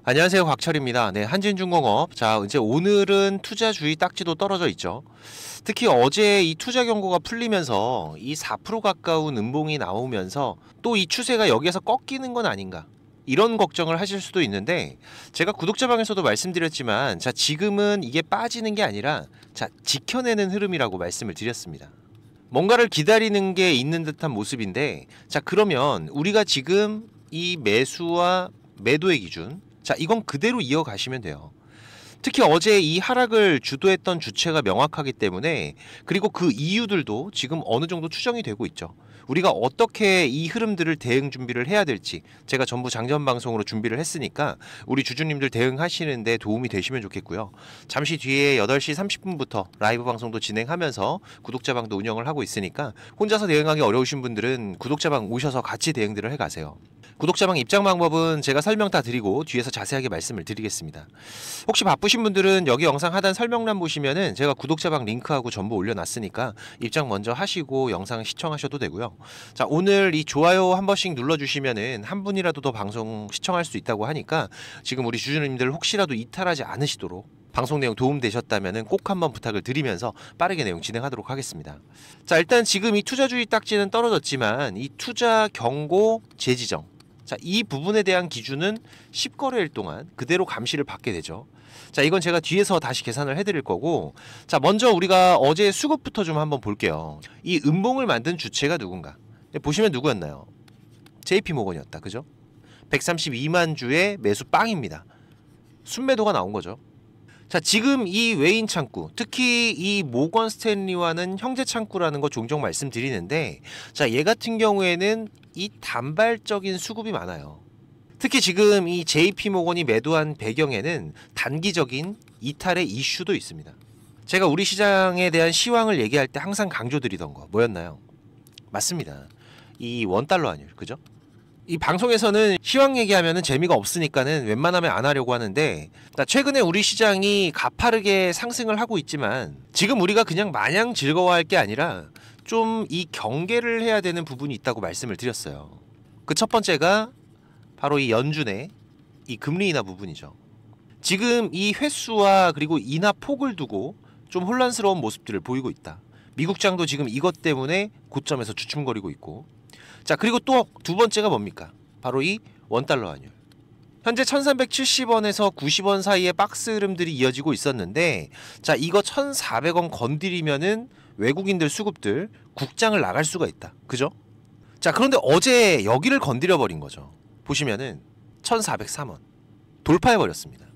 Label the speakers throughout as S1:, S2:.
S1: 안녕하세요, 곽철입니다. 네, 한진중공업. 자, 이제 오늘은 투자주의 딱지도 떨어져 있죠. 특히 어제 이 투자 경고가 풀리면서 이 4% 가까운 음봉이 나오면서 또 이 추세가 여기에서 꺾이는 건 아닌가, 이런 걱정을 하실 수도 있는데, 제가 구독자방에서도 말씀드렸지만, 자, 지금은 이게 빠지는 게 아니라 자, 지켜내는 흐름이라고 말씀을 드렸습니다. 뭔가를 기다리는 게 있는 듯한 모습인데, 자, 그러면 우리가 지금 이 매수와 매도의 기준, 자, 이건 그대로 이어가시면 돼요. 특히 어제 이 하락을 주도했던 주체가 명확하기 때문에, 그리고 그 이유들도 지금 어느 정도 추정이 되고 있죠. 우리가 어떻게 이 흐름들을 대응 준비를 해야 될지 제가 전부 장전 방송으로 준비를 했으니까 우리 주주님들 대응하시는 데 도움이 되시면 좋겠고요. 잠시 뒤에 8시 30분부터 라이브 방송도 진행하면서 구독자방도 운영을 하고 있으니까 혼자서 대응하기 어려우신 분들은 구독자방 오셔서 같이 대응들을 해가세요. 구독자방 입장 방법은 제가 설명 다 드리고 뒤에서 자세하게 말씀을 드리겠습니다. 혹시 바쁘신 분들은 여기 영상 하단 설명란 보시면은 제가 구독자방 링크하고 전부 올려놨으니까 입장 먼저 하시고 영상 시청하셔도 되고요. 자, 오늘 이 좋아요 한 번씩 눌러주시면은 한 분이라도 더 방송 시청할 수 있다고 하니까 지금 우리 주주님들 혹시라도 이탈하지 않으시도록 방송 내용 도움되셨다면 꼭 한번 부탁을 드리면서 빠르게 내용 진행하도록 하겠습니다. 자, 일단 지금 이 투자주의 딱지는 떨어졌지만 이 투자 경고 재지정, 자, 이 부분에 대한 기준은 10거래일 동안 그대로 감시를 받게 되죠. 자, 이건 제가 뒤에서 다시 계산을 해드릴 거고, 자, 먼저 우리가 어제 수급부터 좀 한번 볼게요. 이 음봉을 만든 주체가 누군가 보시면 누구였나요? JP모건이었다, 그죠? 132만 주의 매수 빵입니다. 순매도가 나온 거죠. 자, 지금 이 외인 창구, 특히 이 모건 스탠리와는 형제 창구라는 거 종종 말씀드리는데, 자, 얘 같은 경우에는 이 단발적인 수급이 많아요. 특히 지금 이 JP모건이 매도한 배경에는 단기적인 이탈의 이슈도 있습니다. 제가 우리 시장에 대한 시황을 얘기할 때 항상 강조드리던 거 뭐였나요? 맞습니다. 이 원달러 환율, 그죠? 이 방송에서는 시황 얘기하면은 재미가 없으니까는 웬만하면 안 하려고 하는데, 최근에 우리 시장이 가파르게 상승을 하고 있지만 지금 우리가 그냥 마냥 즐거워할 게 아니라 좀 이 경계를 해야 되는 부분이 있다고 말씀을 드렸어요. 그 첫 번째가 바로 이 연준의 이 금리 인하 부분이죠. 지금 이 횟수와 그리고 인하 폭을 두고 좀 혼란스러운 모습들을 보이고 있다. 미국장도 지금 이것 때문에 고점에서 주춤거리고 있고, 자, 그리고 또 두 번째가 뭡니까? 바로 이 원달러 환율. 현재 1370원에서 90원 사이의 박스 흐름들이 이어지고 있었는데, 자, 이거 1400원 건드리면은 외국인들 수급들 국장을 나갈 수가 있다, 그죠? 자, 그런데 어제 여기를 건드려 버린 거죠. 보시면은 1403원 돌파해 버렸습니다.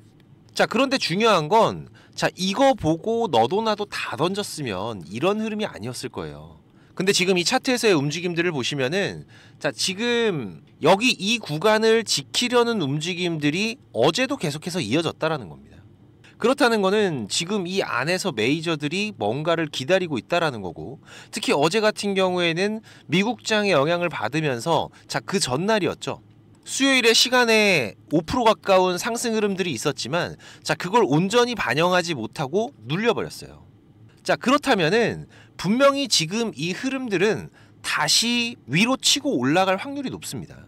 S1: 자, 그런데 중요한 건, 자, 이거 보고 너도 나도 다 던졌으면 이런 흐름이 아니었을 거예요. 근데 지금 이 차트에서의 움직임들을 보시면은, 자, 지금 여기 이 구간을 지키려는 움직임들이 어제도 계속해서 이어졌다라는 겁니다. 그렇다는 거는 지금 이 안에서 메이저들이 뭔가를 기다리고 있다라는 거고, 특히 어제 같은 경우에는 미국장의 영향을 받으면서, 자, 그 전날이었죠. 수요일에 시간에 5% 가까운 상승 흐름들이 있었지만, 자, 그걸 온전히 반영하지 못하고 눌려버렸어요. 자, 그렇다면은 분명히 지금 이 흐름들은 다시 위로 치고 올라갈 확률이 높습니다.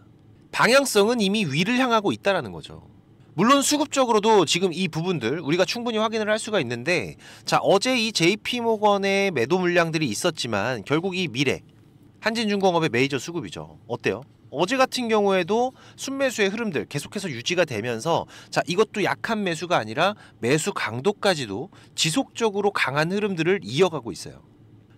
S1: 방향성은 이미 위를 향하고 있다라는 거죠. 물론 수급적으로도 지금 이 부분들 우리가 충분히 확인을 할 수가 있는데, 자, 어제 이 JP모건의 매도 물량들이 있었지만 결국 이 미래 한진중공업의 메이저 수급이죠. 어때요? 어제 같은 경우에도 순매수의 흐름들 계속해서 유지가 되면서, 자, 이것도 약한 매수가 아니라 매수 강도까지도 지속적으로 강한 흐름들을 이어가고 있어요.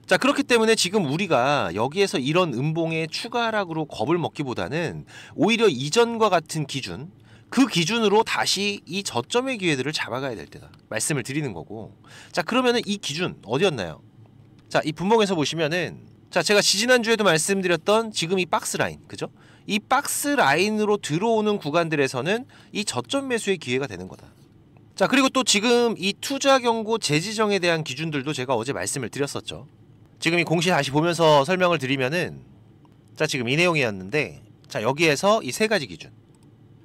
S1: 자, 그렇기 때문에 지금 우리가 여기에서 이런 음봉의 추가 하락으로 겁을 먹기보다는 오히려 이전과 같은 기준, 그 기준으로 다시 이 저점의 기회들을 잡아가야 될 때다 말씀을 드리는 거고, 자, 그러면은 이 기준 어디였나요? 자, 이 분봉에서 보시면은, 자, 제가 지지난주에도 말씀드렸던 지금 이 박스 라인, 그죠? 이 박스 라인으로 들어오는 구간들에서는 이 저점 매수의 기회가 되는 거다. 자, 그리고 또 지금 이 투자 경고 재지정에 대한 기준들도 제가 어제 말씀을 드렸었죠. 지금 이 공시 다시 보면서 설명을 드리면은, 자, 지금 이 내용이었는데, 자, 여기에서 이 세 가지 기준,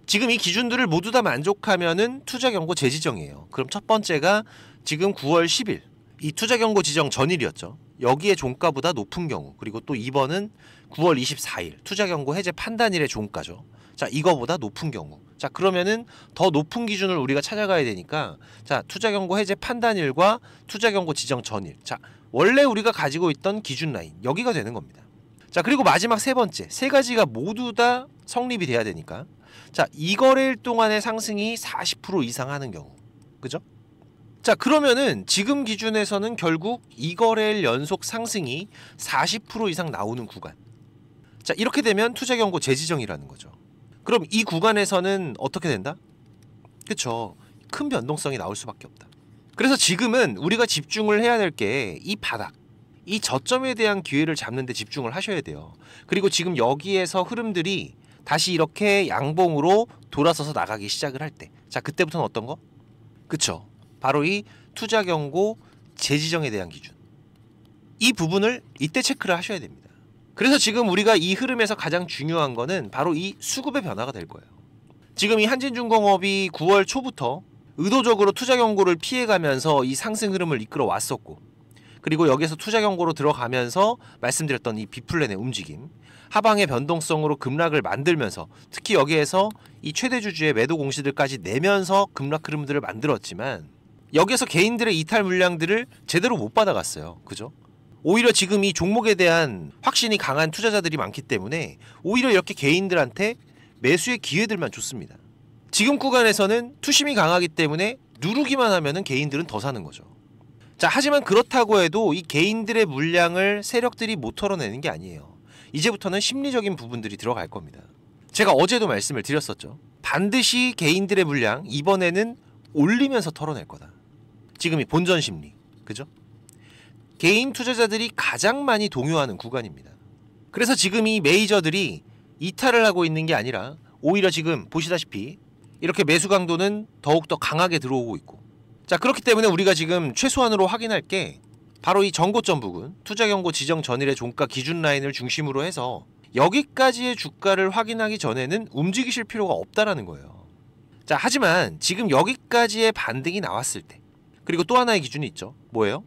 S1: 지금 이 기준들을 모두 다 만족하면은 투자 경고 재지정이에요. 그럼 첫 번째가 지금 9월 10일 이 투자 경고 지정 전일이었죠. 여기에 종가보다 높은 경우, 그리고 또 2번은 9월 24일 투자 경고 해제 판단일의 종가죠. 자, 이거보다 높은 경우, 자, 그러면은 더 높은 기준을 우리가 찾아가야 되니까, 자, 투자경고 해제 판단일과 투자경고 지정 전일. 자, 원래 우리가 가지고 있던 기준 라인 여기가 되는 겁니다. 자, 그리고 마지막 세 번째, 세 가지가 모두 다 성립이 돼야 되니까, 자, 이거래일 동안의 상승이 40% 이상 하는 경우, 그죠? 자, 그러면은 지금 기준에서는 결국 이거래일 연속 상승이 40% 이상 나오는 구간. 자, 이렇게 되면 투자경고 재지정이라는 거죠. 그럼 이 구간에서는 어떻게 된다? 그쵸, 큰 변동성이 나올 수밖에 없다. 그래서 지금은 우리가 집중을 해야 될 게 이 바닥, 이 저점에 대한 기회를 잡는 데 집중을 하셔야 돼요. 그리고 지금 여기에서 흐름들이 다시 이렇게 양봉으로 돌아서서 나가기 시작을 할 때, 자, 그때부터는 어떤 거? 그쵸, 바로 이 투자경고 재지정에 대한 기준, 이 부분을 이때 체크를 하셔야 됩니다. 그래서 지금 우리가 이 흐름에서 가장 중요한 거는 바로 이 수급의 변화가 될 거예요. 지금 이 한진중공업이 9월 초부터 의도적으로 투자경고를 피해가면서 이 상승 흐름을 이끌어 왔었고, 그리고 여기서 투자경고로 들어가면서 말씀드렸던 이 B플랜의 움직임, 하방의 변동성으로 급락을 만들면서, 특히 여기에서 이 최대주주의 매도 공시들까지 내면서 급락 흐름들을 만들었지만, 여기에서 개인들의 이탈 물량들을 제대로 못 받아갔어요. 그죠? 오히려 지금 이 종목에 대한 확신이 강한 투자자들이 많기 때문에 오히려 이렇게 개인들한테 매수의 기회들만 줬습니다. 지금 구간에서는 투심이 강하기 때문에 누르기만 하면은 개인들은 더 사는 거죠. 자, 하지만 그렇다고 해도 이 개인들의 물량을 세력들이 못 털어내는 게 아니에요. 이제부터는 심리적인 부분들이 들어갈 겁니다. 제가 어제도 말씀을 드렸었죠. 반드시 개인들의 물량 이번에는 올리면서 털어낼 거다. 지금이 본전 심리, 그죠? 개인 투자자들이 가장 많이 동요하는 구간입니다. 그래서 지금 이 메이저들이 이탈을 하고 있는 게 아니라 오히려 지금 보시다시피 이렇게 매수 강도는 더욱더 강하게 들어오고 있고, 자, 그렇기 때문에 우리가 지금 최소한으로 확인할 게 바로 이 전고점 부근, 투자경고 지정 전일의 종가 기준 라인을 중심으로 해서 여기까지의 주가를 확인하기 전에는 움직이실 필요가 없다라는 거예요. 자, 하지만 지금 여기까지의 반등이 나왔을 때, 그리고 또 하나의 기준이 있죠. 뭐예요?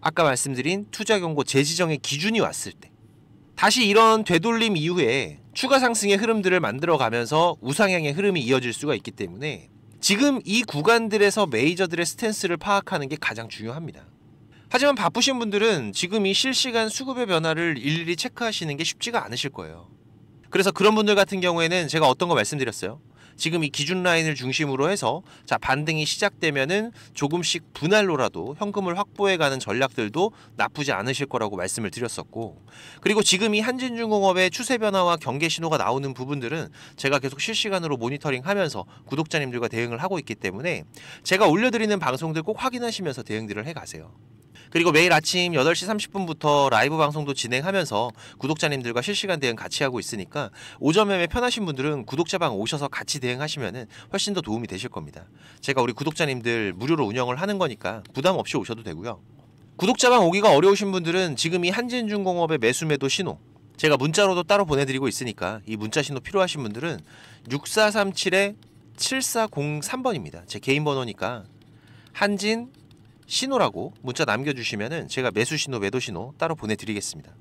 S1: 아까 말씀드린 투자경고 재지정의 기준이 왔을 때, 다시 이런 되돌림 이후에 추가 상승의 흐름들을 만들어가면서 우상향의 흐름이 이어질 수가 있기 때문에 지금 이 구간들에서 메이저들의 스탠스를 파악하는 게 가장 중요합니다. 하지만 바쁘신 분들은 지금 이 실시간 수급의 변화를 일일이 체크하시는 게 쉽지가 않으실 거예요. 그래서 그런 분들 같은 경우에는 제가 어떤 거 말씀드렸어요? 지금 이 기준 라인을 중심으로 해서, 자, 반등이 시작되면은 조금씩 분할로라도 현금을 확보해가는 전략들도 나쁘지 않으실 거라고 말씀을 드렸었고, 그리고 지금 이 한진중공업의 추세 변화와 경계 신호가 나오는 부분들은 제가 계속 실시간으로 모니터링하면서 구독자님들과 대응을 하고 있기 때문에 제가 올려드리는 방송들 꼭 확인하시면서 대응들을 해가세요. 그리고 매일 아침 8시 30분부터 라이브 방송도 진행하면서 구독자님들과 실시간 대응 같이 하고 있으니까 오전 매매 편하신 분들은 구독자방 오셔서 같이 대응하시면은 훨씬 더 도움이 되실 겁니다. 제가 우리 구독자님들 무료로 운영을 하는 거니까 부담 없이 오셔도 되고요. 구독자방 오기가 어려우신 분들은 지금 이 한진중공업의 매수 매도 신호 제가 문자로도 따로 보내드리고 있으니까 이 문자 신호 필요하신 분들은 6437-7403번입니다. 제 개인 번호니까 한진 신호라고 문자 남겨주시면은 제가 매수 신호, 매도 신호 따로 보내드리겠습니다.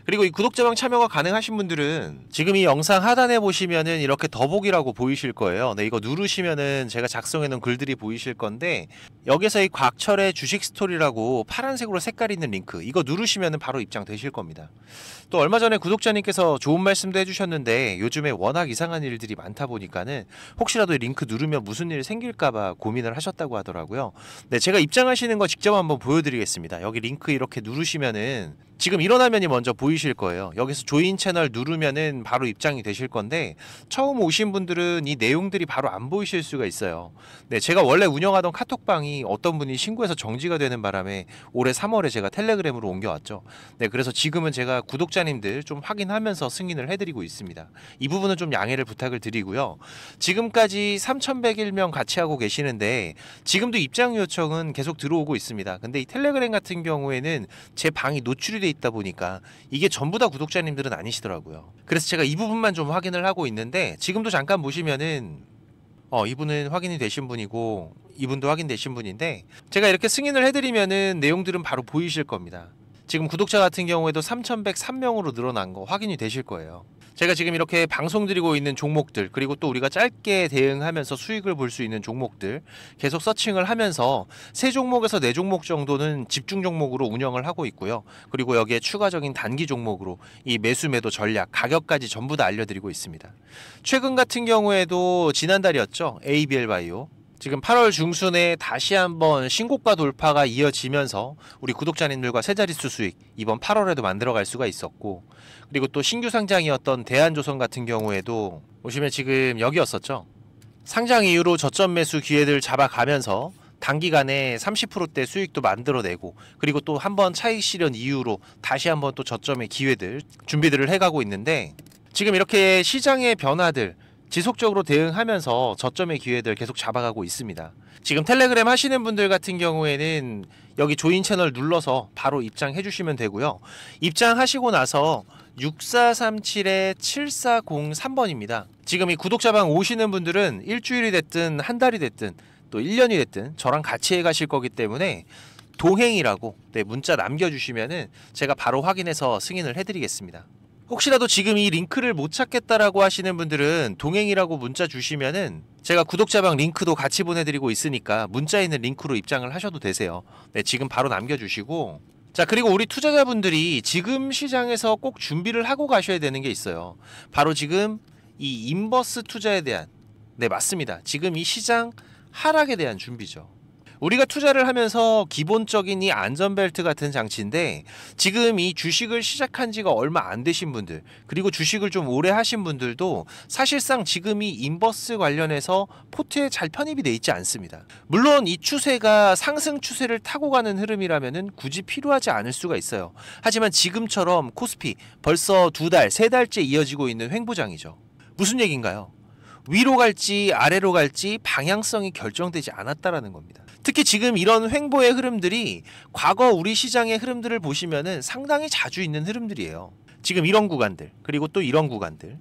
S1: 그리고 이 구독자방 참여가 가능하신 분들은 지금 이 영상 하단에 보시면은 이렇게 더보기라고 보이실 거예요. 네, 이거 누르시면은 제가 작성해 놓은 글들이 보이실 건데, 여기서 이 곽철의 주식 스토리라고 파란색으로 색깔 있는 링크, 이거 누르시면은 바로 입장되실 겁니다. 또 얼마 전에 구독자님께서 좋은 말씀도 해주셨는데, 요즘에 워낙 이상한 일들이 많다 보니까는 혹시라도 이 링크 누르면 무슨 일 생길까봐 고민을 하셨다고 하더라고요. 네, 제가 입장하시는 거 직접 한번 보여드리겠습니다. 여기 링크 이렇게 누르시면은 지금 이런 화면이 먼저 보이실 거예요. 여기서 조인 채널 누르면은 바로 입장이 되실 건데, 처음 오신 분들은 이 내용들이 바로 안 보이실 수가 있어요. 네, 제가 원래 운영하던 카톡방이 어떤 분이 신고해서 정지가 되는 바람에 올해 3월에 제가 텔레그램으로 옮겨왔죠. 네, 그래서 지금은 제가 구독자님들 좀 확인하면서 승인을 해드리고 있습니다. 이 부분은 좀 양해를 부탁을 드리고요. 지금까지 3,101명 같이 하고 계시는데 지금도 입장 요청은 계속 들어오고 있습니다. 근데 이 텔레그램 같은 경우에는 제 방이 노출이 돼 있다 보니까 이게 전부 다 구독자님들은 아니시더라고요. 그래서 제가 이 부분만 좀 확인을 하고 있는데, 지금도 잠깐 보시면은 이분은 확인이 되신 분이고 이분도 확인되신 분인데, 제가 이렇게 승인을 해드리면은 내용들은 바로 보이실 겁니다. 지금 구독자 같은 경우에도 3,103명으로 늘어난 거 확인이 되실 거예요. 제가 지금 이렇게 방송드리고 있는 종목들, 그리고 또 우리가 짧게 대응하면서 수익을 볼 수 있는 종목들 계속 서칭을 하면서 3종목에서 4종목 정도는 집중 종목으로 운영을 하고 있고요. 그리고 여기에 추가적인 단기 종목으로 이 매수 매도 전략, 가격까지 전부 다 알려드리고 있습니다. 최근 같은 경우에도 지난달이었죠. ABL 바이오. 지금 8월 중순에 다시 한번 신고가 돌파가 이어지면서 우리 구독자님들과 세자릿수 수익 이번 8월에도 만들어갈 수가 있었고, 그리고 또 신규 상장이었던 대한조선 같은 경우에도 보시면 지금 여기였었죠. 상장 이후로 저점 매수 기회들 잡아가면서 단기간에 30%대 수익도 만들어내고, 그리고 또 한번 차익 실현 이후로 다시 한번 또 저점의 기회들 준비들을 해가고 있는데, 지금 이렇게 시장의 변화들 지속적으로 대응하면서 저점의 기회들 계속 잡아가고 있습니다. 지금 텔레그램 하시는 분들 같은 경우에는 여기 조인 채널 눌러서 바로 입장해 주시면 되고요. 입장하시고 나서 6437-7403번입니다. 지금 이 구독자방 오시는 분들은 일주일이 됐든 한 달이 됐든 또 1년이 됐든 저랑 같이 해 가실 거기 때문에 동행이라고 문자 남겨주시면은 제가 바로 확인해서 승인을 해드리겠습니다. 혹시라도 지금 이 링크를 못 찾겠다라고 하시는 분들은 동행이라고 문자 주시면은 제가 구독자방 링크도 같이 보내드리고 있으니까 문자에 있는 링크로 입장을 하셔도 되세요. 네, 지금 바로 남겨주시고, 자, 그리고 우리 투자자분들이 지금 시장에서 꼭 준비를 하고 가셔야 되는 게 있어요. 바로 지금 이 인버스 투자에 대한, 네, 맞습니다. 지금 이 시장 하락에 대한 준비죠. 우리가 투자를 하면서 기본적인 이 안전벨트 같은 장치인데, 지금 이 주식을 시작한 지가 얼마 안 되신 분들, 그리고 주식을 좀 오래 하신 분들도 사실상 지금 이 인버스 관련해서 포트에 잘 편입이 돼 있지 않습니다. 물론 이 추세가 상승 추세를 타고 가는 흐름이라면은 굳이 필요하지 않을 수가 있어요. 하지만 지금처럼 코스피 벌써 2달, 3달째 이어지고 있는 횡보장이죠. 무슨 얘기인가요? 위로 갈지 아래로 갈지 방향성이 결정되지 않았다라는 겁니다. 특히 지금 이런 횡보의 흐름들이 과거 우리 시장의 흐름들을 보시면은 상당히 자주 있는 흐름들이에요. 지금 이런 구간들, 그리고 또 이런 구간들,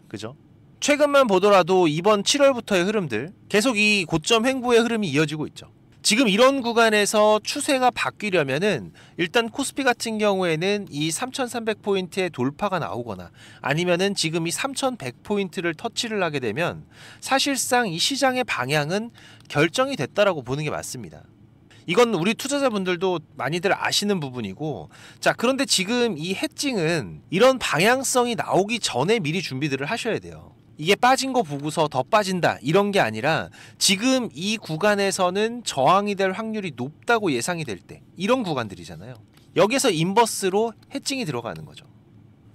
S1: 그죠? 최근만 보더라도 이번 7월부터의 흐름들 계속 이 고점 횡보의 흐름이 이어지고 있죠. 지금 이런 구간에서 추세가 바뀌려면은 일단 코스피 같은 경우에는 이 3300포인트의 돌파가 나오거나 아니면은 지금 이 3100포인트를 터치를 하게 되면 사실상 이 시장의 방향은 결정이 됐다라고 보는 게 맞습니다. 이건 우리 투자자분들도 많이들 아시는 부분이고, 자, 그런데 지금 이 해칭은 이런 방향성이 나오기 전에 미리 준비들을 하셔야 돼요. 이게 빠진 거 보고서 더 빠진다 이런 게 아니라 지금 이 구간에서는 저항이 될 확률이 높다고 예상이 될 때, 이런 구간들이잖아요. 여기서 인버스로 해칭이 들어가는 거죠.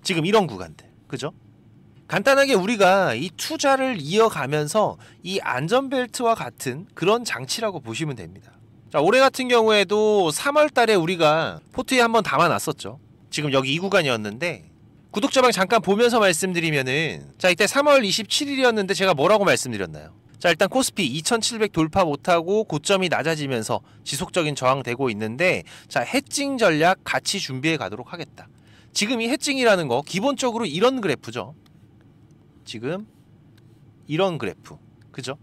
S1: 지금 이런 구간들, 그죠? 간단하게 우리가 이 투자를 이어가면서 이 안전벨트와 같은 그런 장치라고 보시면 됩니다. 자, 올해 같은 경우에도 3월 달에 우리가 포트에 한번 담아놨었죠. 지금 여기 이 구간이었는데, 구독자방 잠깐 보면서 말씀드리면은, 자, 이때 3월 27일이었는데 제가 뭐라고 말씀드렸나요? 자, 일단 코스피 2700 돌파 못하고 고점이 낮아지면서 지속적인 저항되고 있는데, 자, 해칭 전략 같이 준비해 가도록 하겠다. 지금 이 해칭이라는 거 기본적으로 이런 그래프죠. 지금 이런 그래프, 그죠?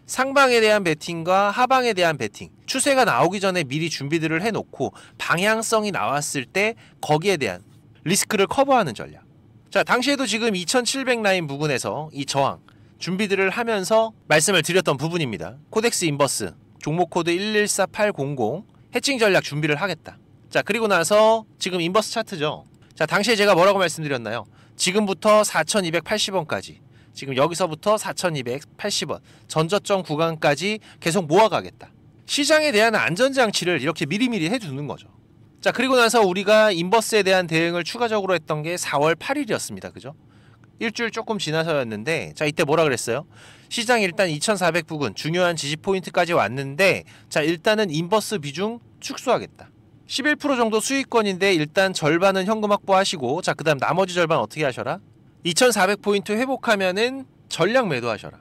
S1: 상방에 대한 베팅과 하방에 대한 베팅, 추세가 나오기 전에 미리 준비들을 해놓고 방향성이 나왔을 때 거기에 대한 리스크를 커버하는 전략. 자, 당시에도 지금 2700 라인 부근에서 이 저항 준비들을 하면서 말씀을 드렸던 부분입니다. 코덱스 인버스 종목 코드 114800 해칭 전략 준비를 하겠다. 자, 그리고 나서 지금 인버스 차트죠. 자, 당시에 제가 뭐라고 말씀드렸나요? 지금부터 4280원까지, 지금 여기서부터 4280원 전저점 구간까지 계속 모아가겠다. 시장에 대한 안전장치를 이렇게 미리미리 해두는 거죠. 자, 그리고 나서 우리가 인버스에 대한 대응을 추가적으로 했던 게 4월 8일이었습니다. 그죠? 일주일 조금 지나서였는데, 자, 이때 뭐라 그랬어요? 시장 일단 2400 부근 중요한 지지 포인트까지 왔는데, 자, 일단은 인버스 비중 축소하겠다. 11% 정도 수익권인데 일단 절반은 현금 확보하시고, 자, 그 다음 나머지 절반 어떻게 하셔라? 2400포인트 회복하면은 전략 매도하셔라.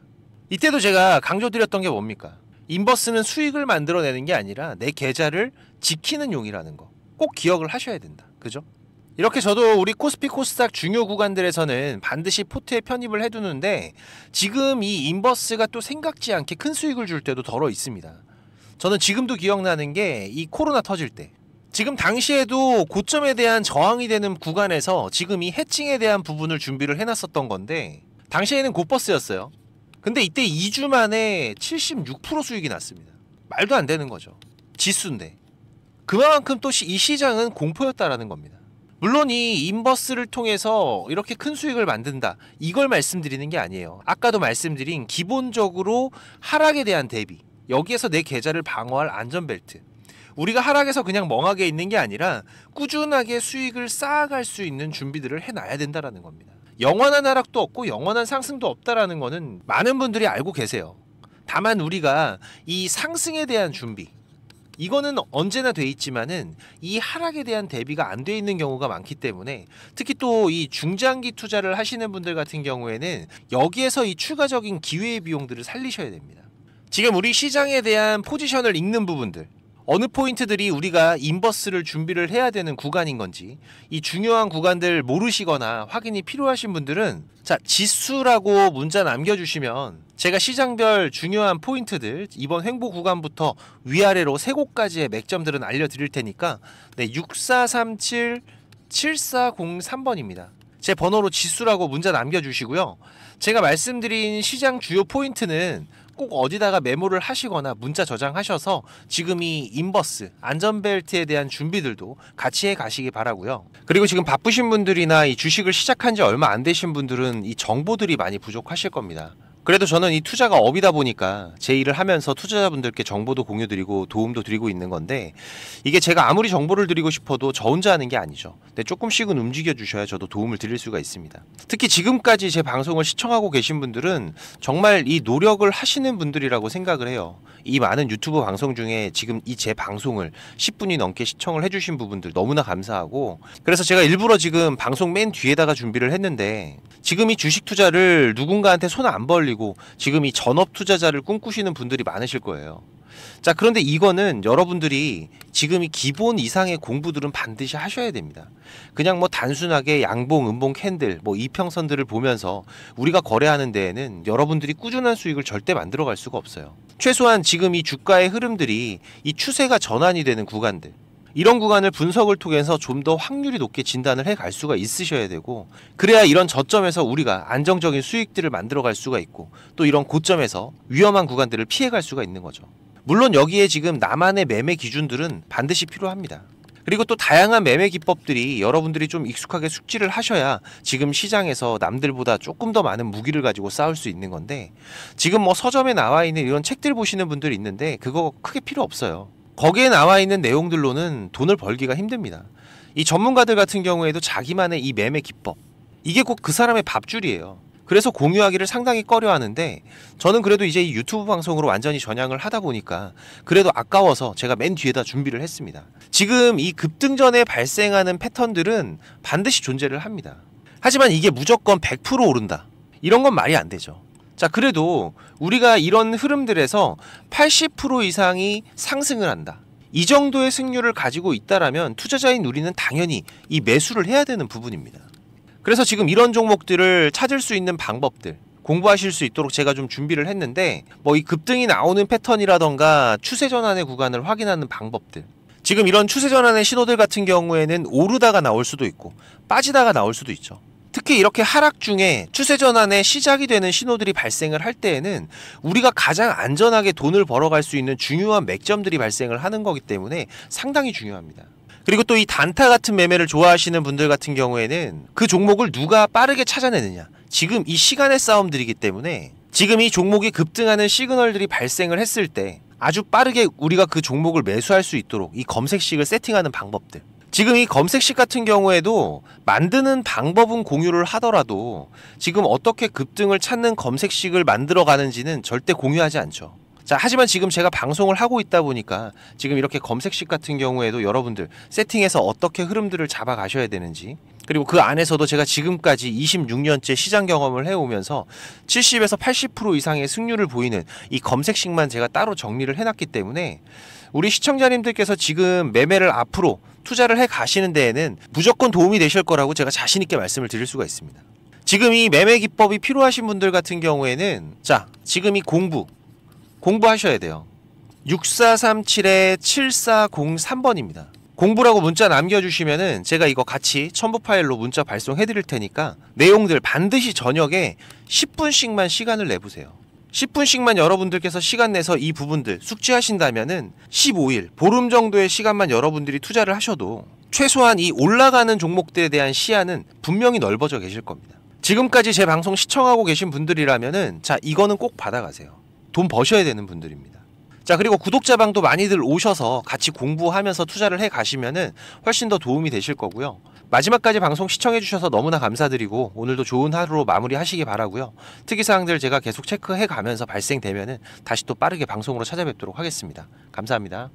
S1: 이때도 제가 강조드렸던 게 뭡니까? 인버스는 수익을 만들어내는 게 아니라 내 계좌를 지키는 용이라는 거 꼭 기억을 하셔야 된다. 그죠? 이렇게 저도 우리 코스피 코스닥 중요 구간들에서는 반드시 포트에 편입을 해두는데, 지금 이 인버스가 또 생각지 않게 큰 수익을 줄 때도 덜어 있습니다. 저는 지금도 기억나는 게 이 코로나 터질 때, 지금 당시에도 고점에 대한 저항이 되는 구간에서 지금 이 해칭에 대한 부분을 준비를 해놨었던 건데 당시에는 곧버스였어요. 근데 이때 2주 만에 76% 수익이 났습니다. 말도 안 되는 거죠. 지수인데. 그만큼 또 이 시장은 공포였다라는 겁니다. 물론 이 인버스를 통해서 이렇게 큰 수익을 만든다, 이걸 말씀드리는 게 아니에요. 아까도 말씀드린 기본적으로 하락에 대한 대비, 여기에서 내 계좌를 방어할 안전벨트, 우리가 하락에서 그냥 멍하게 있는 게 아니라 꾸준하게 수익을 쌓아갈 수 있는 준비들을 해놔야 된다라는 겁니다. 영원한 하락도 없고 영원한 상승도 없다라는 거는 많은 분들이 알고 계세요. 다만 우리가 이 상승에 대한 준비, 이거는 언제나 돼 있지만은 이 하락에 대한 대비가 안 돼 있는 경우가 많기 때문에, 특히 또 이 중장기 투자를 하시는 분들 같은 경우에는 여기에서 이 추가적인 기회의 비용들을 살리셔야 됩니다. 지금 우리 시장에 대한 포지션을 읽는 부분들, 어느 포인트들이 우리가 인버스를 준비를 해야 되는 구간인 건지, 이 중요한 구간들 모르시거나 확인이 필요하신 분들은 자, 지수라고 문자 남겨주시면 제가 시장별 중요한 포인트들 이번 횡보 구간부터 위아래로 3곳까지의 맥점들은 알려드릴 테니까, 네, 6437 7403번입니다. 제 번호로 지수라고 문자 남겨주시고요. 제가 말씀드린 시장 주요 포인트는 꼭 어디다가 메모를 하시거나 문자 저장하셔서 지금 이 인버스, 안전벨트에 대한 준비들도 같이 해 가시기 바라고요. 그리고 지금 바쁘신 분들이나 이 주식을 시작한 지 얼마 안 되신 분들은 이 정보들이 많이 부족하실 겁니다. 그래도 저는 이 투자가 업이다 보니까 제 일을 하면서 투자자분들께 정보도 공유드리고 도움도 드리고 있는 건데, 이게 제가 아무리 정보를 드리고 싶어도 저 혼자 하는 게 아니죠. 근데 조금씩은 움직여 주셔야 저도 도움을 드릴 수가 있습니다. 특히 지금까지 제 방송을 시청하고 계신 분들은 정말 이 노력을 하시는 분들이라고 생각을 해요. 이 많은 유튜브 방송 중에 지금 이 제 방송을 10분이 넘게 시청을 해주신 부분들 너무나 감사하고, 그래서 제가 일부러 지금 방송 맨 뒤에다가 준비를 했는데, 지금 이 주식 투자를 누군가한테 손 안 벌리고 지금 이 전업 투자자를 꿈꾸시는 분들이 많으실 거예요. 자, 그런데 이거는 여러분들이 지금 이 기본 이상의 공부들은 반드시 하셔야 됩니다. 그냥 뭐 단순하게 양봉, 음봉, 캔들, 뭐 이평선들을 보면서 우리가 거래하는 데에는 여러분들이 꾸준한 수익을 절대 만들어갈 수가 없어요. 최소한 지금 이 주가의 흐름들이 이 추세가 전환이 되는 구간들, 이런 구간을 분석을 통해서 좀 더 확률이 높게 진단을 해 갈 수가 있으셔야 되고, 그래야 이런 저점에서 우리가 안정적인 수익들을 만들어 갈 수가 있고, 또 이런 고점에서 위험한 구간들을 피해 갈 수가 있는 거죠. 물론 여기에 지금 나만의 매매 기준들은 반드시 필요합니다. 그리고 또 다양한 매매 기법들이 여러분들이 좀 익숙하게 숙지를 하셔야 지금 시장에서 남들보다 조금 더 많은 무기를 가지고 싸울 수 있는 건데, 지금 뭐 서점에 나와 있는 이런 책들 보시는 분들이 있는데 그거 크게 필요 없어요. 거기에 나와 있는 내용들로는 돈을 벌기가 힘듭니다. 이 전문가들 같은 경우에도 자기만의 이 매매 기법, 이게 꼭 그 사람의 밥줄이에요. 그래서 공유하기를 상당히 꺼려 하는데, 저는 그래도 이제 이 유튜브 방송으로 완전히 전향을 하다 보니까 그래도 아까워서 제가 맨 뒤에다 준비를 했습니다. 지금 이 급등 전에 발생하는 패턴들은 반드시 존재를 합니다. 하지만 이게 무조건 100% 오른다, 이런 건 말이 안 되죠. 자, 그래도 우리가 이런 흐름들에서 80% 이상이 상승을 한다, 이 정도의 승률을 가지고 있다라면 투자자인 우리는 당연히 이 매수를 해야 되는 부분입니다. 그래서 지금 이런 종목들을 찾을 수 있는 방법들 공부하실 수 있도록 제가 좀 준비를 했는데, 뭐 이 급등이 나오는 패턴이라던가 추세 전환의 구간을 확인하는 방법들, 지금 이런 추세 전환의 신호들 같은 경우에는 오르다가 나올 수도 있고 빠지다가 나올 수도 있죠. 특히 이렇게 하락 중에 추세 전환의 시작이 되는 신호들이 발생을 할 때에는 우리가 가장 안전하게 돈을 벌어갈 수 있는 중요한 맥점들이 발생을 하는 거기 때문에 상당히 중요합니다. 그리고 또 이 단타 같은 매매를 좋아하시는 분들 같은 경우에는 그 종목을 누가 빠르게 찾아내느냐, 지금 이 시간의 싸움들이기 때문에 지금 이 종목이 급등하는 시그널들이 발생을 했을 때 아주 빠르게 우리가 그 종목을 매수할 수 있도록 이 검색식을 세팅하는 방법들, 지금 이 검색식 같은 경우에도 만드는 방법은 공유를 하더라도 지금 어떻게 급등을 찾는 검색식을 만들어 가는지는 절대 공유하지 않죠. 자, 하지만 지금 제가 방송을 하고 있다 보니까 지금 이렇게 검색식 같은 경우에도 여러분들 세팅해서 어떻게 흐름들을 잡아 가셔야 되는지, 그리고 그 안에서도 제가 지금까지 26년째 시장 경험을 해오면서 70에서 80% 이상의 승률을 보이는 이 검색식만 제가 따로 정리를 해놨기 때문에 우리 시청자님들께서 지금 매매를 앞으로 투자를 해 가시는 데에는 무조건 도움이 되실 거라고 제가 자신 있게 말씀을 드릴 수가 있습니다. 지금 이 매매 기법이 필요하신 분들 같은 경우에는 자, 지금 이 공부하셔야 돼요. 6437-7403번입니다. 공부라고 문자 남겨주시면은 제가 이거 같이 첨부 파일로 문자 발송해 드릴 테니까 내용들 반드시 저녁에 10분씩만 시간을 내보세요. 10분씩만 여러분들께서 시간 내서 이 부분들 숙지하신다면은 15일, 보름 정도의 시간만 여러분들이 투자를 하셔도 최소한 이 올라가는 종목들에 대한 시야는 분명히 넓어져 계실 겁니다. 지금까지 제 방송 시청하고 계신 분들이라면은 자, 이거는 꼭 받아가세요. 돈 버셔야 되는 분들입니다. 자, 그리고 구독자방도 많이들 오셔서 같이 공부하면서 투자를 해 가시면은 훨씬 더 도움이 되실 거고요. 마지막까지 방송 시청해 주셔서 너무나 감사드리고 오늘도 좋은 하루로 마무리하시기 바라고요. 특이사항들 제가 계속 체크해 가면서 발생되면은 다시 또 빠르게 방송으로 찾아뵙도록 하겠습니다. 감사합니다.